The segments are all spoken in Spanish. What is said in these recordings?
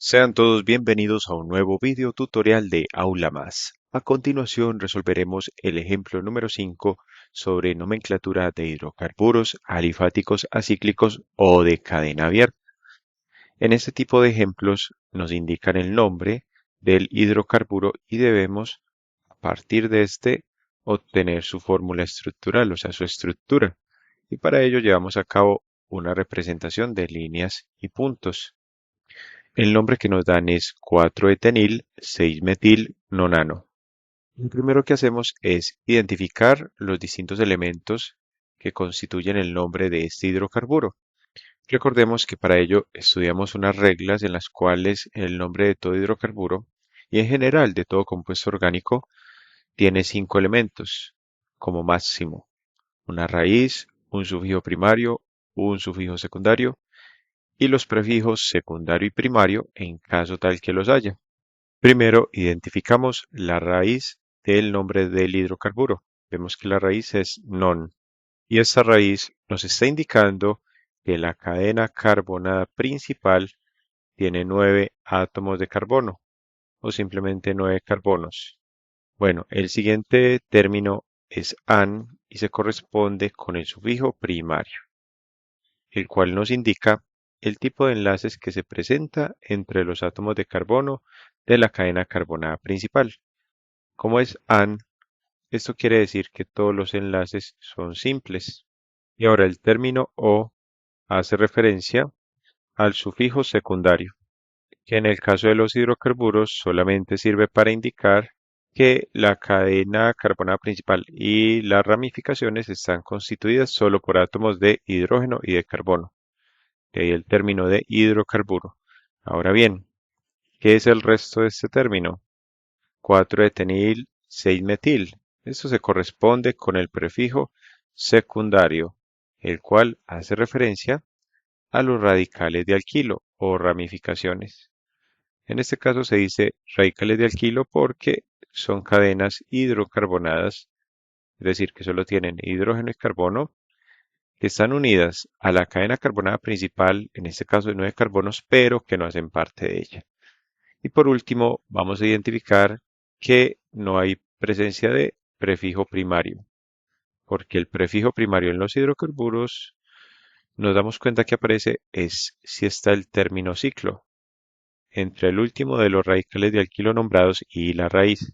Sean todos bienvenidos a un nuevo video tutorial de Aula Más. A continuación resolveremos el ejemplo número 5 sobre nomenclatura de hidrocarburos alifáticos acíclicos o de cadena abierta. En este tipo de ejemplos nos indican el nombre del hidrocarburo y debemos, a partir de este, obtener su fórmula estructural, o sea, su estructura. Y para ello llevamos a cabo una representación de líneas y puntos. El nombre que nos dan es 4-etenil 6-metil nonano. Lo primero que hacemos es identificar los distintos elementos que constituyen el nombre de este hidrocarburo. Recordemos que para ello estudiamos unas reglas en las cuales el nombre de todo hidrocarburo y en general de todo compuesto orgánico tiene 5 elementos como máximo: una raíz, un sufijo primario, un sufijo secundario y los prefijos secundario y primario en caso tal que los haya. Primero, identificamos la raíz del nombre del hidrocarburo. Vemos que la raíz es non y esta raíz nos está indicando que la cadena carbonada principal tiene 9 átomos de carbono o simplemente 9 carbonos. Bueno, el siguiente término es an y se corresponde con el sufijo primario, el cual nos indica el tipo de enlaces que se presenta entre los átomos de carbono de la cadena carbonada principal. Como es AN, esto quiere decir que todos los enlaces son simples. Y ahora el término O hace referencia al sufijo secundario, que en el caso de los hidrocarburos solamente sirve para indicar que la cadena carbonada principal y las ramificaciones están constituidas solo por átomos de hidrógeno y de carbono. De ahí el término de hidrocarburo. Ahora bien, ¿qué es el resto de este término? 4-etenil 6-metil. Esto se corresponde con el prefijo secundario, el cual hace referencia a los radicales de alquilo o ramificaciones. En este caso se dice radicales de alquilo porque son cadenas hidrocarbonadas, es decir, que solo tienen hidrógeno y carbono, que están unidas a la cadena carbonada principal, en este caso de 9 carbonos, pero que no hacen parte de ella. Y por último, vamos a identificar que no hay presencia de prefijo primario, porque el prefijo primario en los hidrocarburos nos damos cuenta que aparece es si está el término ciclo entre el último de los radicales de alquilo nombrados y la raíz.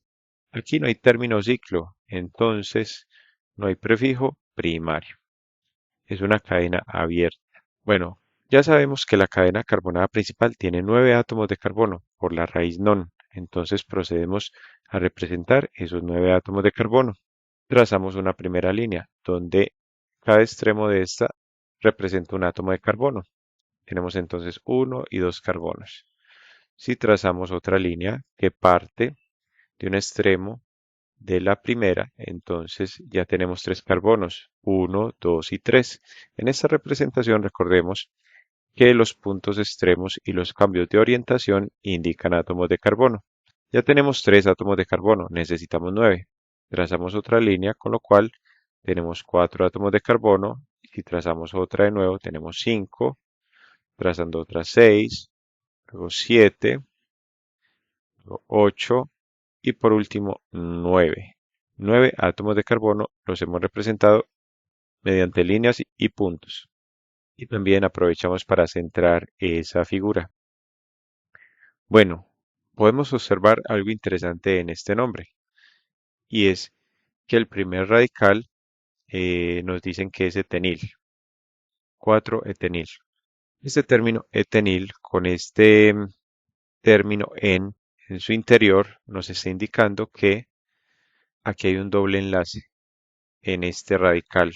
Aquí no hay término ciclo, entonces no hay prefijo primario. Es una cadena abierta. Bueno, ya sabemos que la cadena carbonada principal tiene 9 átomos de carbono por la raíz non. Entonces procedemos a representar esos 9 átomos de carbono. Trazamos una primera línea donde cada extremo de esta representa un átomo de carbono. Tenemos entonces uno y 2 carbonos. Si trazamos otra línea que parte de un extremo de la primera, entonces ya tenemos 3 carbonos, uno, 2 y 3. En esta representación recordemos que los puntos extremos y los cambios de orientación indican átomos de carbono. Ya tenemos 3 átomos de carbono, necesitamos 9. Trazamos otra línea, con lo cual tenemos 4 átomos de carbono. Y si trazamos otra de nuevo, tenemos 5, trazando otra 6, luego 7, luego 8 y por último 9. 9 átomos de carbono los hemos representado mediante líneas y puntos. Y también aprovechamos para centrar esa figura. Bueno, podemos observar algo interesante en este nombre, y es que el primer radical nos dicen que es etenil, 4-etenil. Este término etenil, con este término en su interior, nos está indicando que aquí hay un doble enlace en este radical.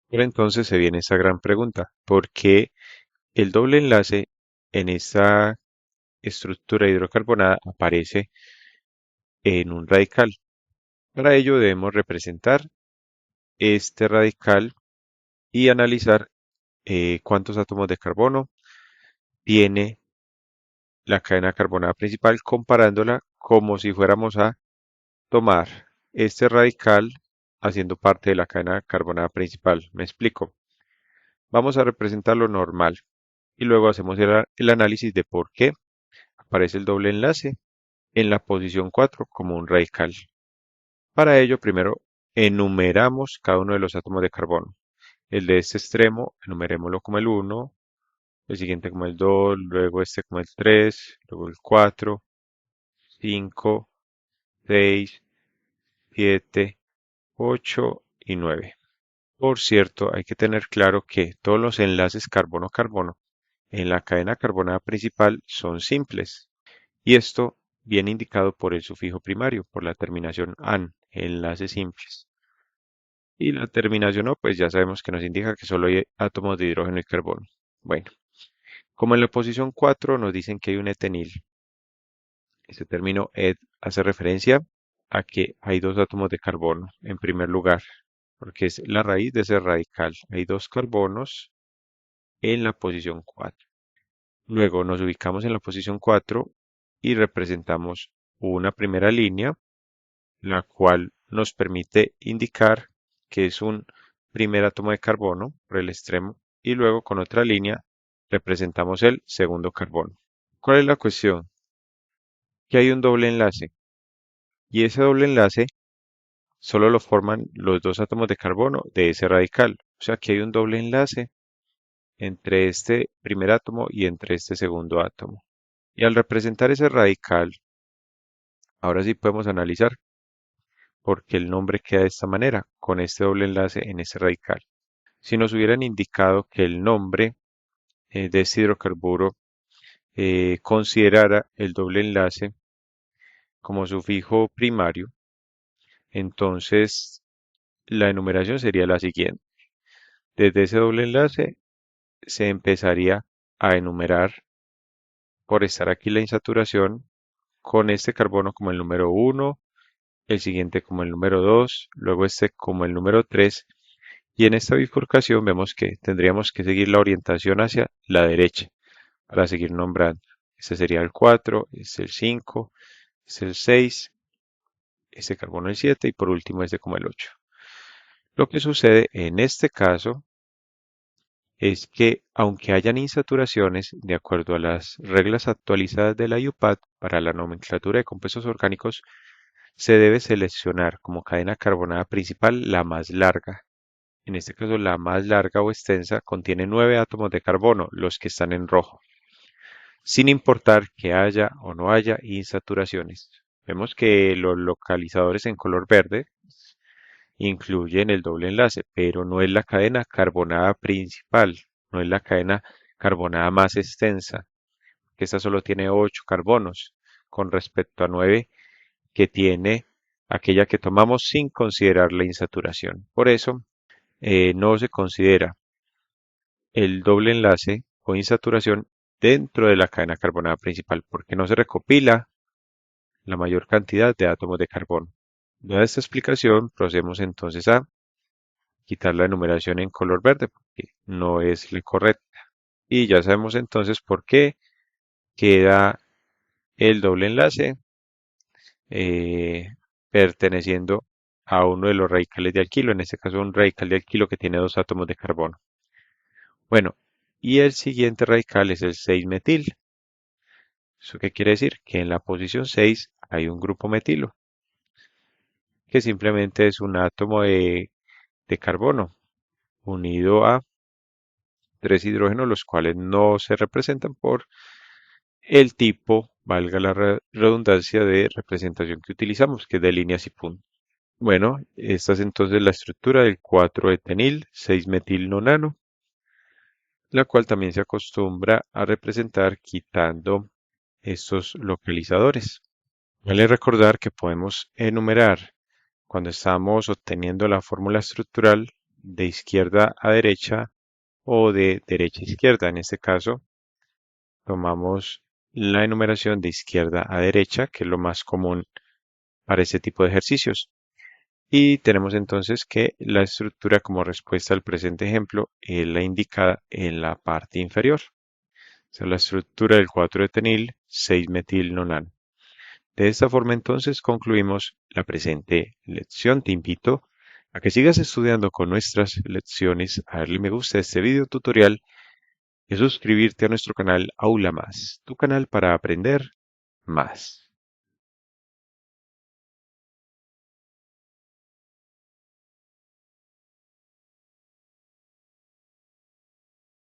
Pero entonces se viene esa gran pregunta: ¿por qué el doble enlace en esta estructura hidrocarbonada aparece en un radical? Para ello debemos representar este radical y analizar cuántos átomos de carbono tiene la cadena carbonada principal, comparándola como si fuéramos a tomar este radical haciendo parte de la cadena carbonada principal. Me explico. Vamos a representarlo normal y luego hacemos el análisis de por qué aparece el doble enlace en la posición 4 como un radical. Para ello, primero enumeramos cada uno de los átomos de carbono. El de este extremo, enumerémoslo como el 1, el siguiente como el 2, luego este como el 3, luego el 4, 5, 6, 7, 8 y 9. Por cierto, hay que tener claro que todos los enlaces carbono-carbono en la cadena carbonada principal son simples, y esto viene indicado por el sufijo primario, por la terminación "-an", enlaces simples. Y la terminación "-o", pues ya sabemos que nos indica que solo hay átomos de hidrógeno y carbono. Bueno, como en la posición 4 nos dicen que hay un etenil, este término "ed" hace referencia a que hay dos átomos de carbono, en primer lugar, porque es la raíz de ese radical. Hay dos carbonos en la posición 4. Luego nos ubicamos en la posición 4 y representamos una primera línea, la cual nos permite indicar que es un primer átomo de carbono por el extremo, y luego con otra línea representamos el segundo carbono. ¿Cuál es la cuestión? Que hay un doble enlace, y ese doble enlace solo lo forman los dos átomos de carbono de ese radical. O sea que hay un doble enlace entre este primer átomo y entre este segundo átomo. Y al representar ese radical, ahora sí podemos analizar por qué el nombre queda de esta manera, con este doble enlace en ese radical. Si nos hubieran indicado que el nombre de este hidrocarburo considerara el doble enlace como sufijo primario, entonces la enumeración sería la siguiente. Desde ese doble enlace se empezaría a enumerar por estar aquí la insaturación con este carbono como el número 1, el siguiente como el número 2, luego este como el número 3, y en esta bifurcación vemos que tendríamos que seguir la orientación hacia la derecha para seguir nombrando. Este sería el 4, este es el 5, este es el 6, este carbono el 7 y por último este como el 8. Lo que sucede en este caso es que aunque hayan insaturaciones, de acuerdo a las reglas actualizadas de la IUPAC para la nomenclatura de compuestos orgánicos, se debe seleccionar como cadena carbonada principal la más larga. En este caso, la más larga o extensa contiene 9 átomos de carbono, los que están en rojo, sin importar que haya o no haya insaturaciones. Vemos que los localizadores en color verde incluyen el doble enlace, pero no es la cadena carbonada principal, no es la cadena carbonada más extensa, que esta solo tiene 8 carbonos con respecto a 9 que tiene aquella que tomamos sin considerar la insaturación. Por eso no se considera el doble enlace o insaturación dentro de la cadena carbonada principal, porque no se recopila la mayor cantidad de átomos de carbono. Dada esta explicación, procedemos entonces a quitar la enumeración en color verde, porque no es la correcta. Y ya sabemos entonces por qué queda el doble enlace eh, perteneciendo a uno de los radicales de alquilo, en este caso un radical de alquilo que tiene dos átomos de carbono. Bueno, y el siguiente radical es el 6-metil. ¿Eso qué quiere decir? Que en la posición 6 hay un grupo metilo, que simplemente es un átomo de carbono unido a tres hidrógenos, los cuales no se representan por el tipo, valga la redundancia, de representación que utilizamos, que es de líneas y puntos. Bueno, esta es entonces la estructura del 4-etenil 6-metilnonano, la cual también se acostumbra a representar quitando estos localizadores. Vale recordar que podemos enumerar cuando estamos obteniendo la fórmula estructural de izquierda a derecha o de derecha a izquierda. En este caso, tomamos la enumeración de izquierda a derecha, que es lo más común para este tipo de ejercicios. Y tenemos entonces que la estructura como respuesta al presente ejemplo es la indicada en la parte inferior. O sea, la estructura del 4-etenil 6-metilnonano. De esta forma entonces concluimos la presente lección. Te invito a que sigas estudiando con nuestras lecciones, a darle me gusta a este video tutorial y a suscribirte a nuestro canal Aula Más, tu canal para aprender más.